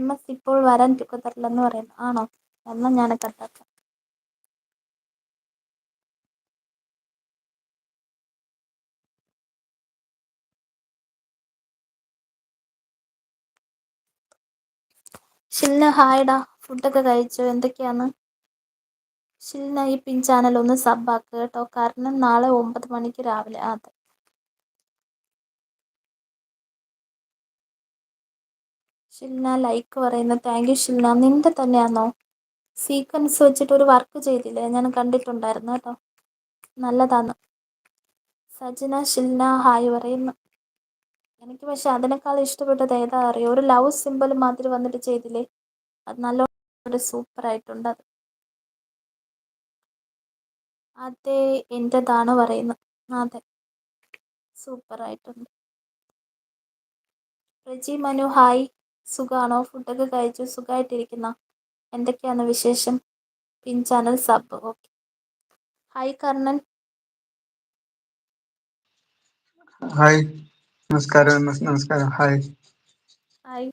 MS ഇപ്പോൾ വരാൻ ടുക്കത്തില്ലെന്ന് പറയുന്നു. ആണോ? എന്നാൽ ഞാൻ കട്ടാക്കാം. ഷിൽന ഹായ്ഡാ. ഫുഡൊക്കെ കഴിച്ചോ? എന്തൊക്കെയാണ്? ഷിൽന ഈ പിൻ ചാനൽ ഒന്ന് സബാക്ക് കേട്ടോ. കാരണം നാളെ 9 മണിക്ക് രാവിലെ. അതെ. ഷിൽന ലൈക്ക് പറയുന്നു. Thank you Shilna. നിന്റെ തന്നെയാണോ? സീക്വൻസ് വെച്ചിട്ട് ഒരു വർക്ക് ചെയ്തില്ലേ? ഞാൻ കണ്ടിട്ടുണ്ടായിരുന്നു കേട്ടോ. നല്ലതാണ്. സജന ഷിൽന ഹായ് പറയുന്നു. എനിക്ക് പക്ഷെ അതിനേക്കാൾ ഇഷ്ടപ്പെട്ടത് ഏതാ അറിയോ? ഒരു ലവ് സിമ്പിൾ മാതിരി വന്നിട്ട് ചെയ്തില്ലേ? അത് നല്ലോണം സൂപ്പർ ആയിട്ടുണ്ട് അത്. അതെ എൻ്റെതാണ് പറയുന്നു. അതെ സൂപ്പർ ആയിട്ടുണ്ട്. റജി മനു ഹായ്. സുഖാണോ? ഫുഡൊക്കെ കഴിച്ചു? സുഖമായിട്ടിരിക്കുന്ന? എന്തൊക്കെയാണ് വിശേഷം? Pin channel sub. Okay. Hi Karnan. Hi നമസ്കാരം. നമസ്കാരം. Hi. Hi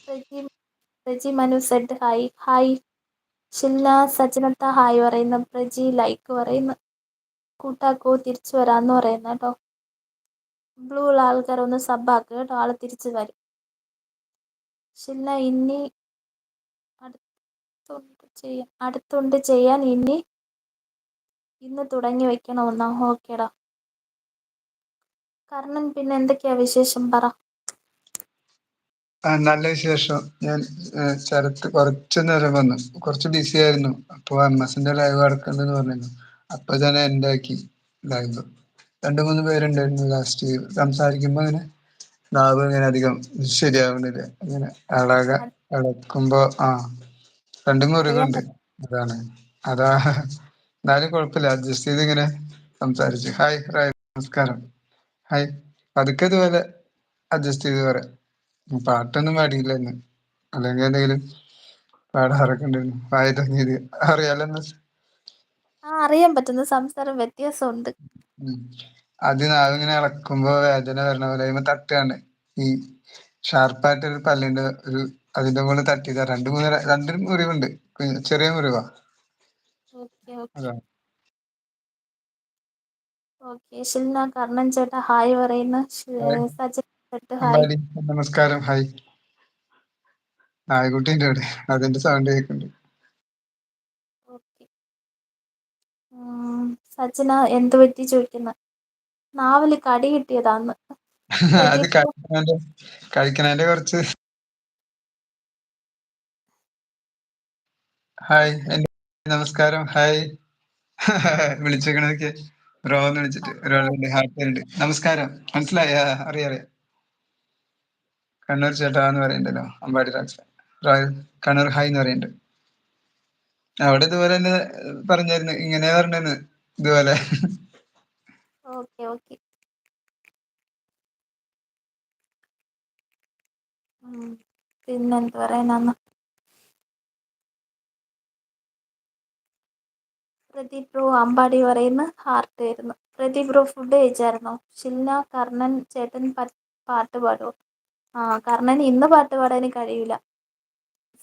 Reji. Reji Manu said hi. Hi Shilna. സജനത്ത ഹായ് പറയുന്നു. പ്രജി ലൈക്ക് പറയുന്നു. കൂട്ടാക്കോ തിരിച്ചു വരാന്ന് പറയുന്നു കേട്ടോ. ബ്ലൂ ഉള്ള ആൾക്കാർ ഒന്ന് സബാക്ക് കേട്ടോ. ആള് തിരിച്ചു വരും. ഷിൽന ഇനി അടുത്തുണ്ട് ചെയ്യാൻ ഇന്ന് തുടങ്ങി വെക്കണമെന്നാ? ഓക്കേടാ. കർണൻ പിന്നെ എന്തൊക്കെയാ വിശേഷം പറ. നല്ല വിശേഷം. ഞാൻ ശരത്ത് കുറച്ചു നേരം വന്നു, കുറച്ച് ബിസി ആയിരുന്നു. അപ്പൊ MS-ന്റെ ലൈവ് നടക്കണ്ടെന്ന് പറഞ്ഞിരുന്നു. അപ്പൊ തന്നെ എന്താക്കി ലൈവ് 2-3 പേരുണ്ടായിരുന്നു. ലാസ്റ്റ് സംസാരിക്കുമ്പോ അങ്ങനെ നാവ് ഇങ്ങനെ അധികം ശരിയാവുന്നില്ല. ഇങ്ങനെ ഇളക്കുമ്പോ രണ്ടും അറിയാൻ മുറിവുണ്ട്. അതാണ്. അതാ. എന്നാലും കുഴപ്പമില്ല, അഡ്ജസ്റ്റ് ചെയ്ത് ഇങ്ങനെ സംസാരിച്ചു. ഹായ് ഹായ് നമസ്കാരം. ഹായ്. അതൊക്കെ ഇതുപോലെ അഡ്ജസ്റ്റ് ചെയ്ത് പറയാം. പാട്ടൊന്നും പാടിയില്ല ഇന്ന്, അല്ലെങ്കിൽ എന്തെങ്കിലും പാടാറൊക്കെ ഉണ്ടായിരുന്നു. വായ തോന്നിയത് അറിയാലോ. അറിയാൻ പറ്റുന്ന സംസാരം വ്യത്യാസമുണ്ട്. അത് നാവിങ്ങനെ ഇളക്കുമ്പോ വേദന വരണ പോലെ അതിന് തട്ടുകയാണ്. ഈ ഷാർപ്പായിട്ടൊരു പല്ലിന്റെ അതിന്റെ മുകളിൽ തട്ടിയതാ. രണ്ടൊരു മുറിവുണ്ട്. ചെറിയ മുറിവാ. ഓക്കെ ഓക്കെ അതാണ്. ഓക്കെ. ഷിൽന കർണൻ ചേട്ടാ ഹായ് പറയുന്നു. സജൻ ചേട്ടാ ഹായ്. അമ്പാടി നമസ്കാരം. ഹായ്. നായകുട്ടിന്റെ അവിടെ അതിന്റെ സൗണ്ട് കേൾക്കുന്നുണ്ട്. ഓക്കെ. സജന എന്ത് പറ്റി ചോദിക്കുന്ന? നാവില് കടി കിട്ടിയതാന്ന്. അത് കഴിക്കണേന്റെ കുറച്ച്. ഹായ് നമസ്കാരം. ഹായ്. വിളിച്ചേക്കണതൊക്കെ ബ്രോന്ന് വിളിച്ചിട്ട് ഒരാളുണ്ട്. ഹാപ്പിയുണ്ട്. നമസ്കാരം. മനസ്സിലായ? അറിയാം. കണ്ണൂർ ചേട്ടാന്ന് പറയണ്ടല്ലോ. അമ്പാടി കണ്ണൂർ ഹായ് എന്ന് പറയുന്നുണ്ട്. അവിടെ ഇതുപോലെ തന്നെ പറഞ്ഞായിരുന്നു. ഇങ്ങനെ പറഞ്ഞെന്ന് ഇതുപോലെ. Okay okay. പിന്നെന്ത് പറയാനാന്ന്? പ്രദീപ് ബ്രോ അമ്പാടി പറയുന്നു. ഹാർട്ട് ആയിരുന്നു. പ്രദീപ് ബ്രോ ഫുഡ് കഴിച്ചായിരുന്നോ? ഷിൽന കർണൻ ചേട്ടൻ പാട്ട് പാടുമോ? കർണൻ ഇന്ന് പാട്ട് പാടാൻ കഴിയില്ല.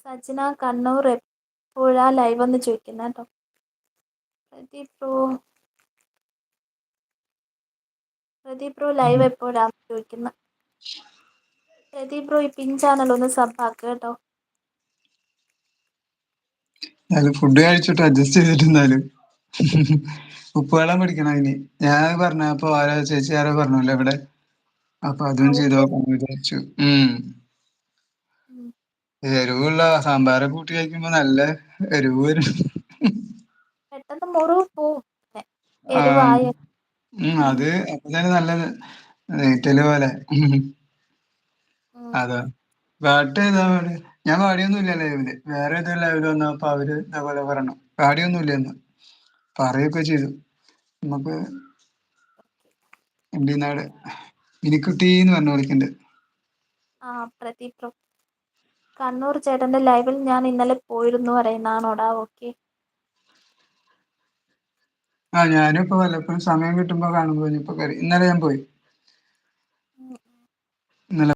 സജന കണ്ണൂർ എപ്പോഴാ ലൈവ് എന്ന് ചോദിക്കുന്ന കേട്ടോ. പ്രദീപ് ബ്രോ ലൈവ് എപ്പോഴാ ചോദിക്കുന്ന? പ്രദീപ് ബ്രോ ഈ പിൻ ചാനൽ ഒന്ന് സബാക്ക് കേട്ടോ. ഫുഡ് കഴിച്ചിട്ട് അഡ്ജസ്റ്റ് ചെയ്തിട്ടുണ്ടാലും ഉപ്പുവെള്ളം പിടിക്കണം അതിന്. ഞാൻ പറഞ്ഞപ്പോ ആരോ ചേച്ചി ആരോ പറഞ്ഞല്ലോ ഇവിടെ. അപ്പൊ അതും ചെയ്ത് നോക്കാന്ന് വിചാരിച്ചു. എരിവുള്ള സാമ്പാറ് കൂട്ടി കഴിക്കുമ്പോ നല്ല എരിവ് വരും. പെട്ടെന്ന് മുറിവ് പോവും. എരിവായ അത് അപ്പൊ തന്നെ നല്ല നെയ്റ്റല് പോലെ. അതാ. പാട്ട് ഞാൻ പാടിയൊന്നുമില്ല ലൈവില്. വേറെ ഏതോ ലൈവില് വന്നപ്പോ അവര് ഇതേപോലെ പറയണം. പാടിയൊന്നുമില്ലെന്ന് പറയുകയൊക്കെ ചെയ്തു. നമുക്ക് നാട് മിനിക്കുട്ടീന്ന് പറഞ്ഞു വിളിക്കുന്നുണ്ട്. പ്രദീപ് ബ്രോ കണ്ണൂർ ചേട്ടന്റെ ലൈവിൽ ഞാൻ ഇന്നലെ പോയിരുന്നു പറയുന്നാണോടാ? ഓക്കെ. ഞാനും ഇപ്പൊ വല്ലപ്പോഴും സമയം കിട്ടുമ്പോ കാണുമ്പോ ഇപ്പൊ ഇന്നലെ ഞാൻ പോയി.